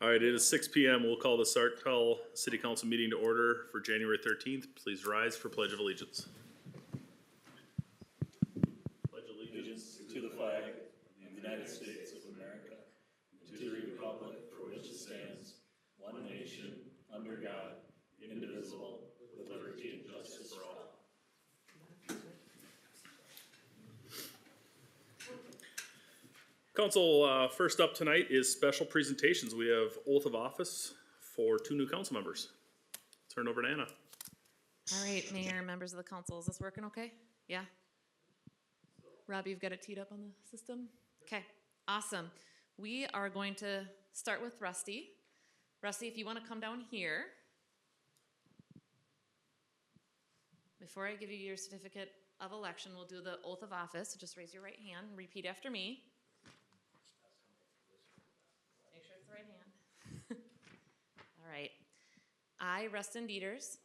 All right, it is 6 p.m. We'll call the Sartell City Council meeting to order for January 13th. Please rise for Pledge of Allegiance. Pledge Allegiance to the flag of the United States of America, and to the republic for which it stands, one nation, under God, indivisible, with liberty and justice for all. Council, first up tonight is special presentations. We have oath of office for 2 new council members. Turn over to Anna. All right, Mayor, members of the council, is this working okay? Yeah? Rob, you've got it teed up on the system? Okay, awesome. We are going to start with Rusty. Rusty, if you want to come down here. Before I give you your certificate of election, we'll do the oath of office. So just raise your right hand and repeat after me. Make sure it's the right hand. All right. I, Rustin Dieters,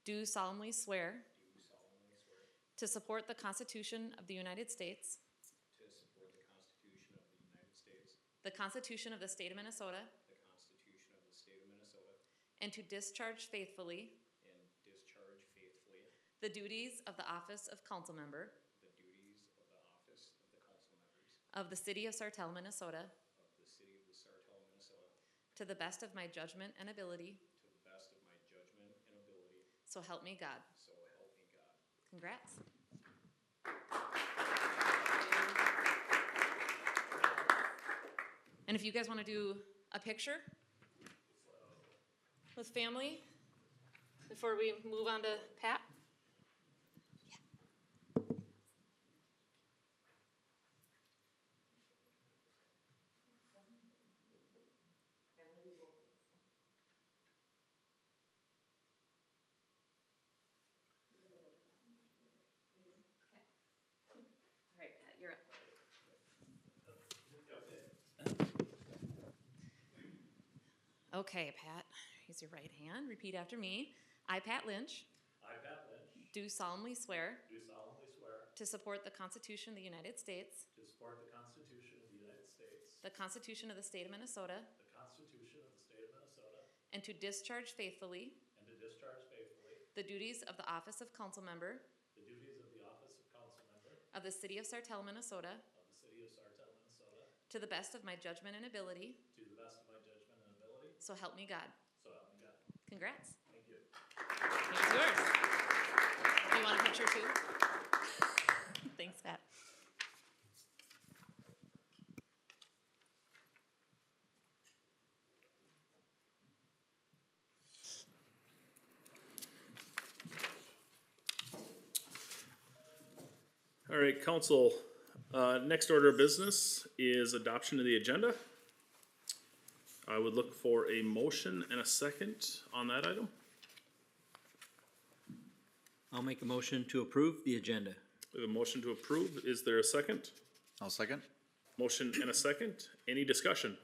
do solemnly swear to support the Constitution of the United States, the Constitution of the State of Minnesota, and to discharge faithfully the duties of the office of council member of the city of Sartell, Minnesota, to the best of my judgment and ability. So help me God. Congrats. And if you guys want to do a picture with family before we move on to Pat. Okay, Pat, raise your right hand. Repeat after me. I, Pat Lynch, do solemnly swear to support the Constitution of the United States, the Constitution of the State of Minnesota, and to discharge faithfully the duties of the office of council member of the city of Sartell, Minnesota, to the best of my judgment and ability. So help me God. Congrats. Thank you. Here's yours. Do you want a picture too? Thanks, Pat. All right, council, next order of business is adoption of the agenda. I would look for a motion and a second on that item. I'll make a motion to approve the agenda. We have a motion to approve. Is there a second? I'll second. Motion and a second. Any discussion?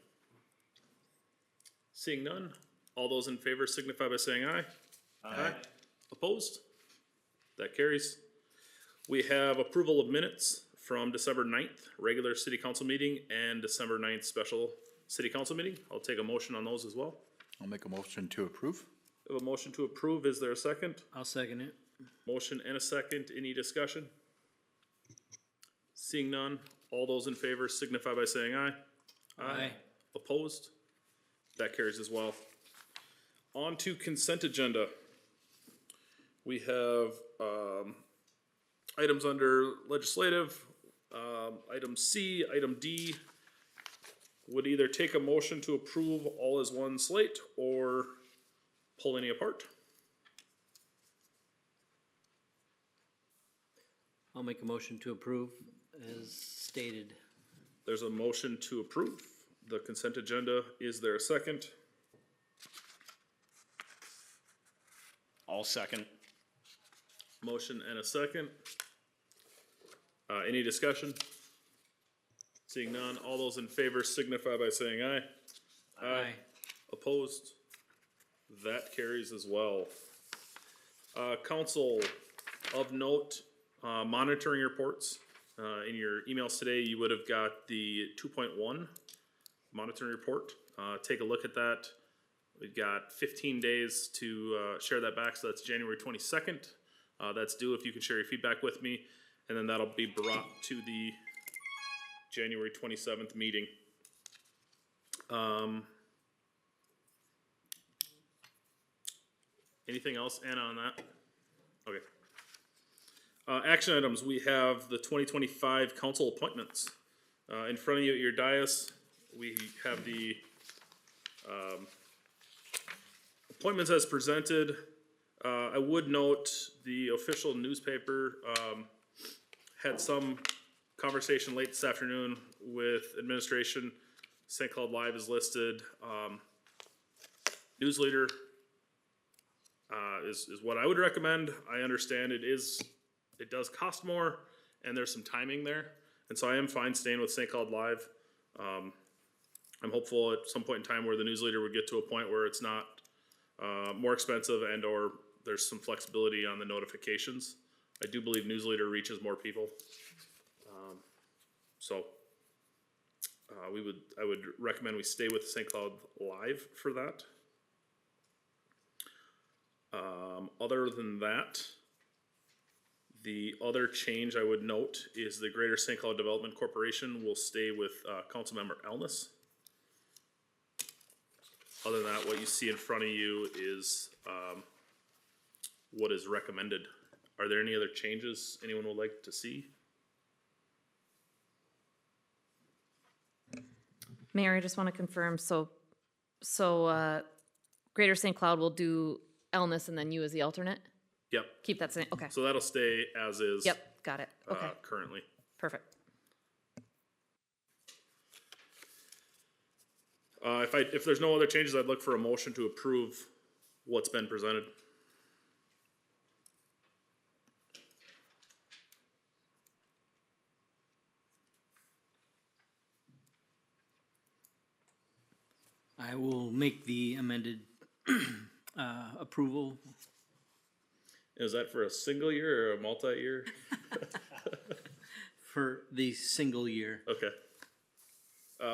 Seeing none, all those in favor signify by saying aye. Aye. Opposed? That carries. We have approval of minutes from December 9th, regular city council meeting, and December 9th, special city council meeting. I'll take a motion on those as well. I'll make a motion to approve. We have a motion to approve. Is there a second? I'll second it. Motion and a second. Any discussion? Seeing none, all those in favor signify by saying aye. Aye. Opposed? That carries as well. On to consent agenda. We have items under legislative, item C, item D. Would either take a motion to approve all as one slate or pull any apart. I'll make a motion to approve as stated. There's a motion to approve the consent agenda. Is there a second? I'll second. Motion and a second. Any discussion? Seeing none, all those in favor signify by saying aye. Aye. Opposed? That carries as well. Council of note, monitoring reports In your emails today, you would have got the 2.1 monitoring report. Take a look at that. We've got 15 days to share that back, so that's January 22nd. That's due if you can share your feedback with me, and then that'll be brought to the January 27th meeting. Anything else, Anna, on that? Okay. Action items, we have the 2025 council appointments. In front of you at your dais, we have the appointments as presented. I would note the official newspaper had some conversation late this afternoon with administration. St. Cloud Live is listed. News Leader is what I would recommend. I understand it does cost more, and there's some timing there, and so I am fine staying with St. Cloud Live. I'm hopeful at some point in time where the News Leader would get to a point where it's not more expensive and or there's some flexibility on the notifications. I do believe News Leader reaches more people. I would recommend we stay with St. Cloud Live for that. Other than that, the other change I would note is the Greater St. Cloud Development Corporation will stay with Councilmember Elness. Other than that, what you see in front of you is what is recommended. Are there any other changes anyone would like to see? Mayor, I just want to confirm, so Greater St. Cloud will do Elness and then you as the alternate? Yep, Keep that same, okay. so that'll stay as is. Yep, got it, okay, Currently. perfect. If there's no other changes, I'd look for a motion to approve what's been presented. I will make the amended approval. Is that for a single year or a multi-year? For the single year. Okay.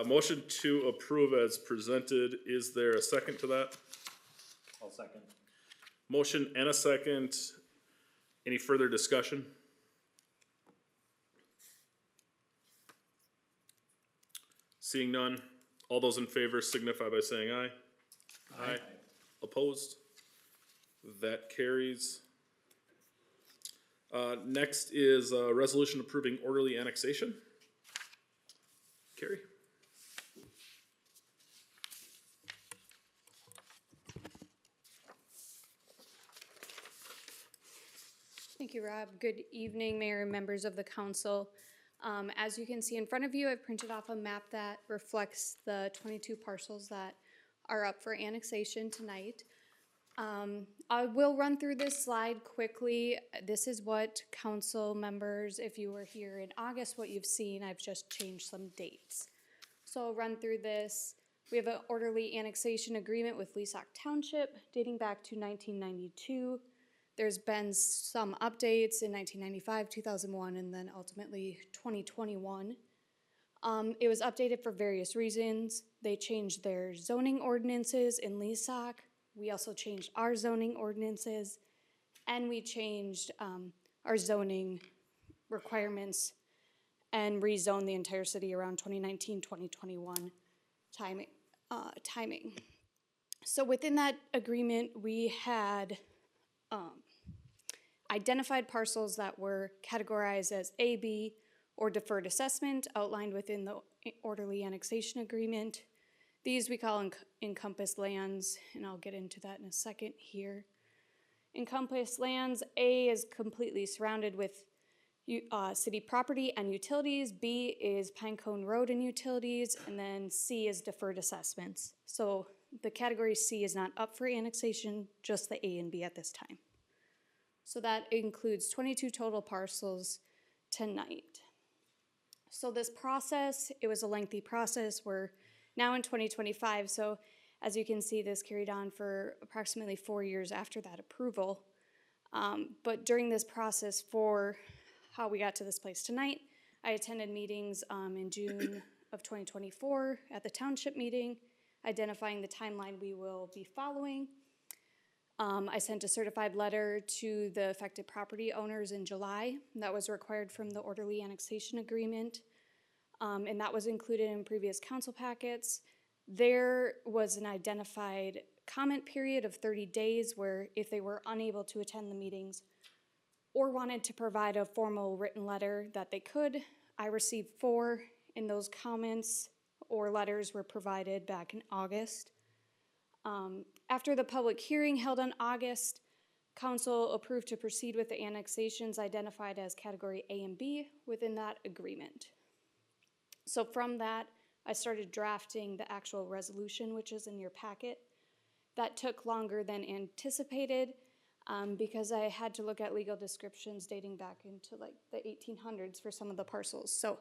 Motion to approve as presented. Is there a second to that? I'll second. Motion and a second. Any further discussion? Seeing none. All those in favor signify by saying aye. Aye. Opposed? That carries. Next is a resolution approving orderly annexation. Carrie? Thank you, Rob. Good evening, Mayor and members of the council. As you can see in front of you, I've printed off a map that reflects the 22 parcels that are up for annexation tonight. I will run through this slide quickly. This is what council members, if you were here in August, what you've seen. I've just changed some dates. So I'll run through this. We have an orderly annexation agreement with Leasock Township dating back to 1992. There's been some updates in 1995, 2001, and then ultimately 2021. It was updated for various reasons. They changed their zoning ordinances in Leasock. We also changed our zoning ordinances, and we changed our zoning requirements and rezoned the entire city around 2019, 2021 timing. So within that agreement, we had identified parcels that were categorized as A, B, or deferred assessment outlined within the orderly annexation agreement. These we call encompassed lands, and I'll get into that in a second here. Encompassed lands, A is completely surrounded with city property and utilities, B is Pinecone Road and utilities, and then C is deferred assessments. So the category C is not up for annexation, just the A and B at this time. So that includes 22 total parcels tonight. So this process, it was a lengthy process. We're now in 2025, so as you can see, this carried on for approximately 4 years after that approval. But during this process for how we got to this place tonight, I attended meetings in June of 2024 at the township meeting, identifying the timeline we will be following. I sent a certified letter to the affected property owners in July. That was required from the orderly annexation agreement, and that was included in previous council packets. There was an identified comment period of 30 days where if they were unable to attend the meetings or wanted to provide a formal written letter that they could. I received 4, and those comments or letters were provided back in August. After the public hearing held in August, council approved to proceed with the annexations identified as category A and B within that agreement. So from that, I started drafting the actual resolution, which is in your packet. That took longer than anticipated because I had to look at legal descriptions dating back into like the 1800s for some of the parcels. So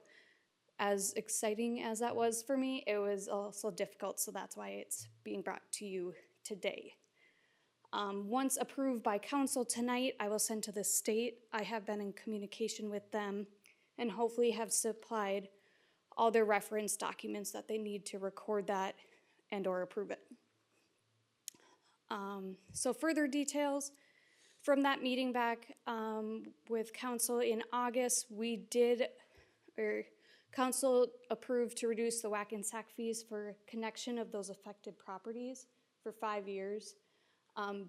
as exciting as that was for me, it was also difficult, so that's why it's being brought to you today. Once approved by council tonight, I will send to the state. I have been in communication with them and hopefully have supplied all their reference documents that they need to record that and or approve it. So further details from that meeting back with council in August, council approved to reduce the whack and sack fees for connection of those affected properties for 5 years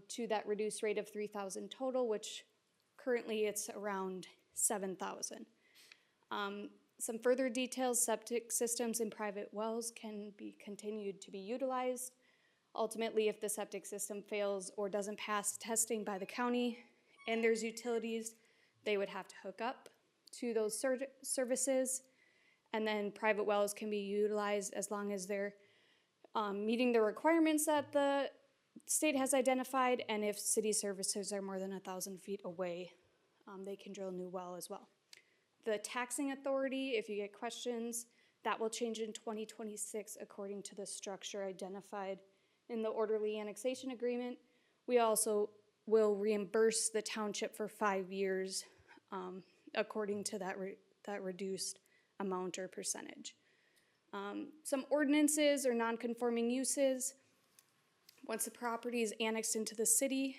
to that reduced rate of $3,000 total, which currently it's around $7,000. Some further details: septic systems and private wells can be continued to be utilized. Ultimately, if the septic system fails or doesn't pass testing by the county and there's utilities, they would have to hook up to those services. And then private wells can be utilized as long as they're meeting the requirements that the state has identified, and if city services are more than 1,000 feet away, they can drill a new well as well. The taxing authority, if you get questions, that will change in 2026 according to the structure identified in the orderly annexation agreement. We also will reimburse the township for 5 years according to that reduced amount or percentage. Some ordinances or non-conforming uses. Once the property is annexed into the city,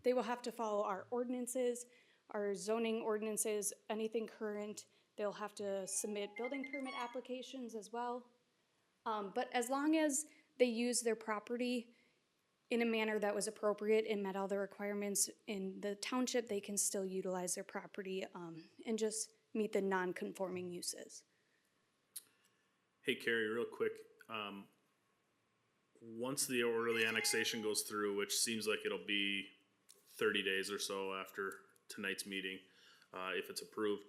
they will have to follow our ordinances, our zoning ordinances, anything current. They'll have to submit building permit applications as well. But as long as they use their property in a manner that was appropriate and met all the requirements in the township, they can still utilize their property and just meet the non-conforming uses. Hey, Carrie, real quick. Once the orderly annexation goes through, which seems like it'll be 30 days or so after tonight's meeting, if it's approved,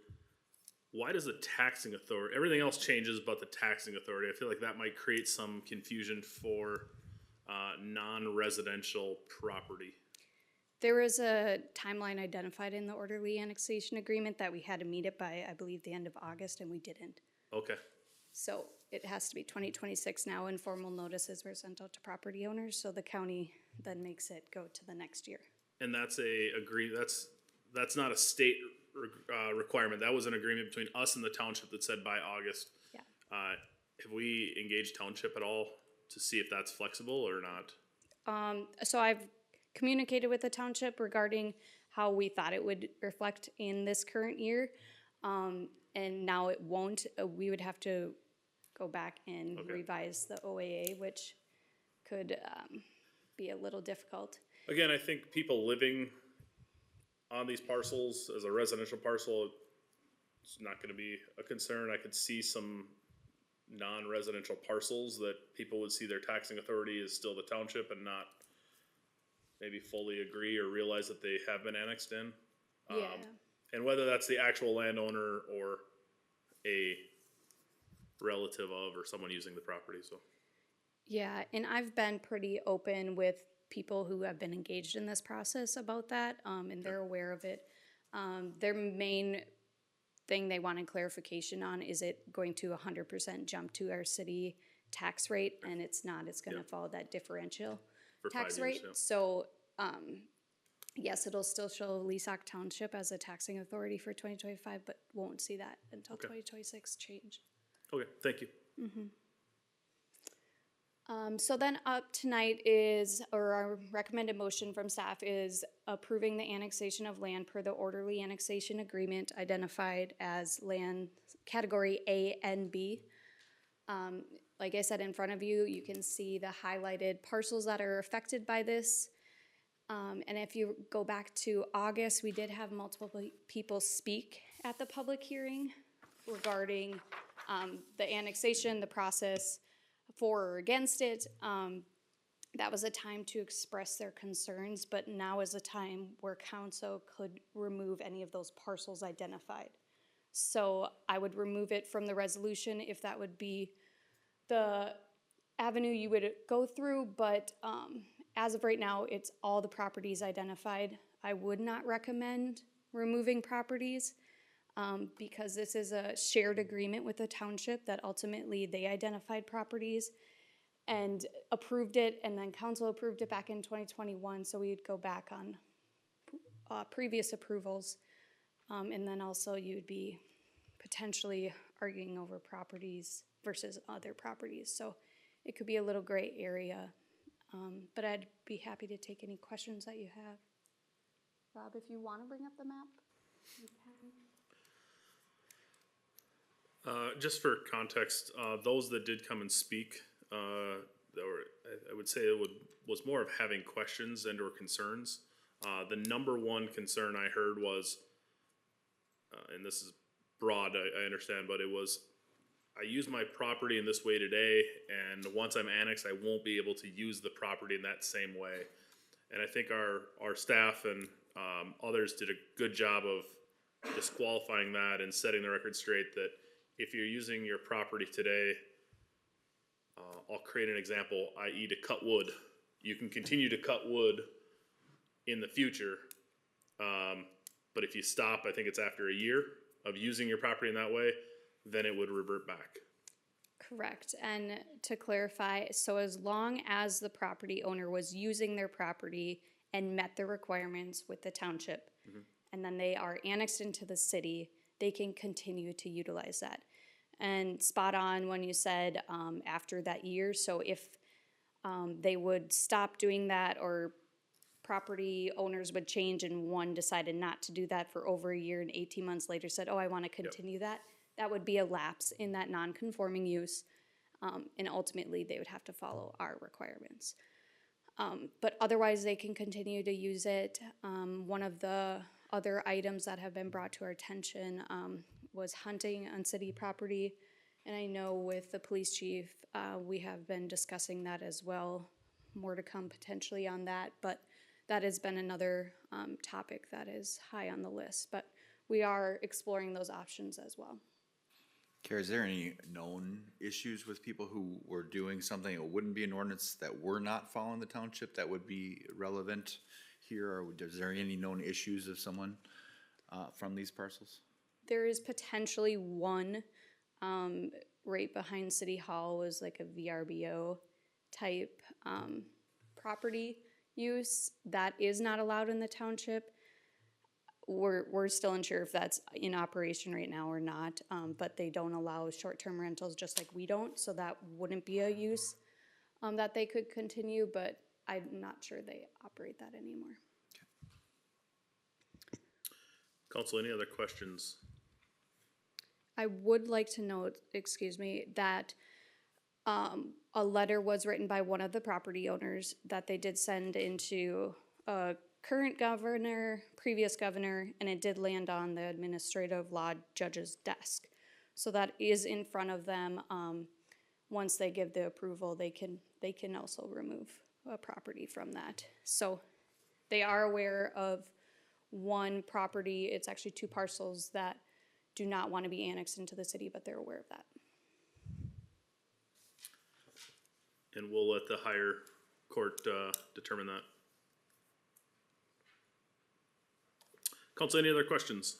why does the taxing authority, everything else changes but the taxing authority? I feel like that might create some confusion for non-residential property. There was a timeline identified in the orderly annexation agreement that we had to meet it by, I believe, the end of August, and we didn't. Okay. So it has to be 2026 now, and formal notices were sent out to property owners, so the county then makes it go to the next year. And that's that's not a state requirement. That was an agreement between us and the township that said by August. Yeah. Have we engaged township at all to see if that's flexible or not? So I've communicated with the township regarding how we thought it would reflect in this current year, and now it won't. We would have to go back and revise the OAA, which could be a little difficult. Again, I think people living on these parcels as a residential parcel, it's not going to be a concern. I could see some non-residential parcels that people would see their taxing authority is still the township and not maybe fully agree or realize that they have been annexed in. Yeah. And whether that's the actual landowner or a relative of or someone using the property, so. Yeah, and I've been pretty open with people who have been engaged in this process about that, and they're aware of it. Their main thing they wanted clarification on, is it going to 100% jump to our city tax rate? And it's not, it's gonna follow that differential For tax 5 years, rate. yeah. So, yes, it'll still show Leesock Township as a taxing authority for 2025, but won't see that until Okay. 2026 change. Okay, thank you. So then up tonight is, or our recommended motion from staff is approving the annexation of land per the orderly annexation agreement identified as land category A and B. Like I said, in front of you, you can see the highlighted parcels that are affected by this. And if you go back to August, we did have multiple people speak at the public hearing regarding the annexation, the process for or against it. That was a time to express their concerns, but now is a time where council could remove any of those parcels identified. So I would remove it from the resolution if that would be the avenue you would go through, but as of right now, it's all the properties identified. I would not recommend removing properties because this is a shared agreement with the township that ultimately they identified properties and approved it, and then council approved it back in 2021, so we'd go back on previous approvals. And then also you'd be potentially arguing over properties versus other properties. So it could be a little gray area, but I'd be happy to take any questions that you have. Rob, if you want to bring up the map, you can. Just for context, those that did come and speak, that were, I would say it was more of having questions and or concerns. The number one concern I heard was, and this is broad, I understand, but it was, I use my property in this way today, and once I'm annexed, I won't be able to use the property in that same way. And I think our staff and others did a good job of disqualifying that and setting the record straight that if you're using your property today, I'll create an example, i.e. to cut wood. You can continue to cut wood in the future, but if you stop, I think it's after a year of using your property in that way, then it would revert back. Correct. And to clarify, so as long as the property owner was using their property and met the requirements with the township, and then they are annexed into the city, they can continue to utilize that. And spot on when you said after that year, so if they would stop doing that or property owners would change and one decided not to do that for over a year and 18 months later said, oh, I want to continue that, that would be a lapse in that non-conforming use. And ultimately they would have to follow our requirements. But otherwise they can continue to use it. One of the other items that have been brought to our attention was hunting on city property. And I know with the police chief, we have been discussing that as well. More to come potentially on that, but that has been another topic that is high on the list. But we are exploring those options as well. Kara, is there any known issues with people who were doing something that wouldn't be an ordinance that were not following the township that would be relevant here? Or is there any known issues of someone from these parcels? There is potentially one right behind City Hall was like a VRBO type property use that is not allowed in the township. We're still unsure if that's in operation right now or not, but they don't allow short-term rentals just like we don't, so that wouldn't be a use that they could continue, but I'm not sure they operate that anymore. Council, any other questions? I would like to note, that a letter was written by one of the property owners that they did send into a current governor, previous governor, and it did land on the administrative law judge's desk. So that is in front of them. Once they give the approval, they can also remove a property from that. So they are aware of one property, it's actually two parcels that do not want to be annexed into the city, but they're aware of that. And we'll let the higher court determine that. Council, any other questions?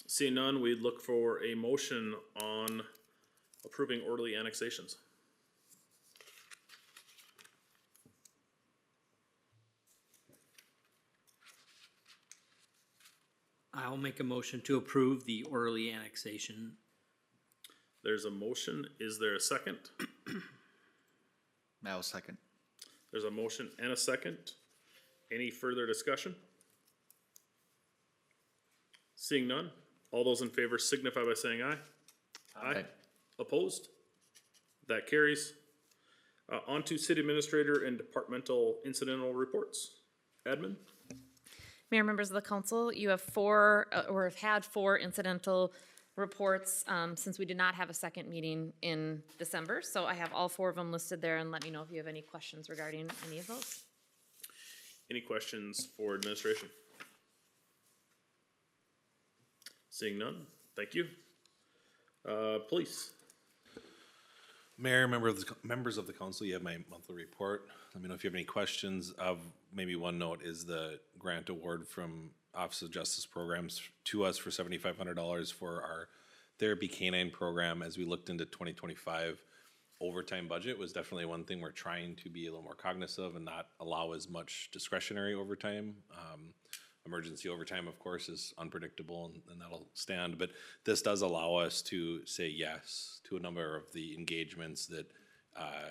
Seeing none, we'd look for a motion on approving orderly annexations. I'll make a motion to approve the orderly annexation. There's a motion. Is there a second? I'll second. There's a motion and a second. Any further discussion? Seeing none, all those in favor signify by saying aye. Aye. Opposed? That carries. On to city administrator and departmental incidental reports. Admin? Mayor, members of the council, you have four, or have had four incidental reports since we did not have a second meeting in December. So I have all four of them listed there, and let me know if you have any questions regarding any of those. Any questions for administration? Seeing none, thank you. Police? Mayor, members of the council, you have my monthly report. Let me know if you have any questions. Of maybe one note is the grant award from Office of Justice Programs to us for $7,500 for our therapy canine program. As we looked into 2025, overtime budget was definitely one thing we're trying to be a little more cognizant of and not allow as much discretionary overtime. Emergency overtime, of course, is unpredictable and that'll stand, but this does allow us to say yes to a number of the engagements that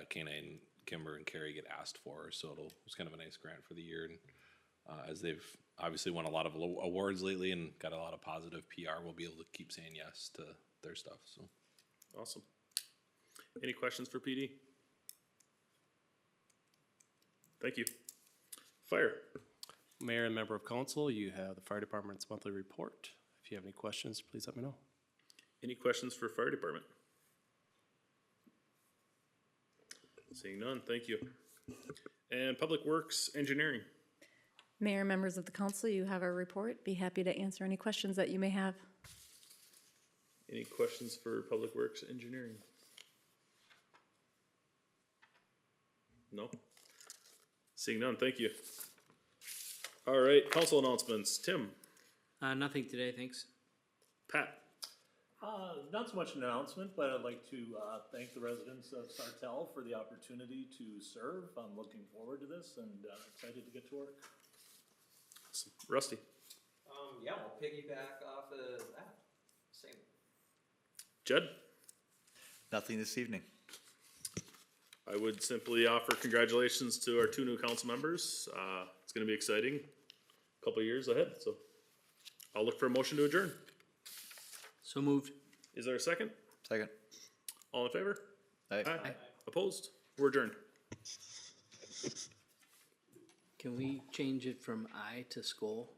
Canine, Kimber, and Carrie get asked for. So it's kind of a nice grant for the year. And as they've obviously won a lot of awards lately and got a lot of positive PR, we'll be able to keep saying yes to their stuff. So Awesome. Any questions for PD? Thank you. Fire? Mayor and member of council, you have the fire department's monthly report. If you have any questions, please let me know. Any questions for fire department? Seeing none, thank you. And public works engineering? Mayor, members of the council, you have a report. Be happy to answer any questions that you may have. Any questions for public works engineering? No? Seeing none, thank you. All right, council announcements. Tim? Nothing today, thanks. Pat? not so much an announcement, but I'd like to thank the residents of Sartell for the opportunity to serve. I'm looking forward to this and excited to get to work. Rusty? Yeah, we'll piggyback off of that. Same. Jed? Nothing this evening. I would simply offer congratulations to our 2 new council members. It's gonna be exciting, couple of years ahead, so I'll look for a motion to adjourn. So moved. Is there a second? Second. All in favor? Aye. Opposed? We're adjourned. Can we change it from I to skull?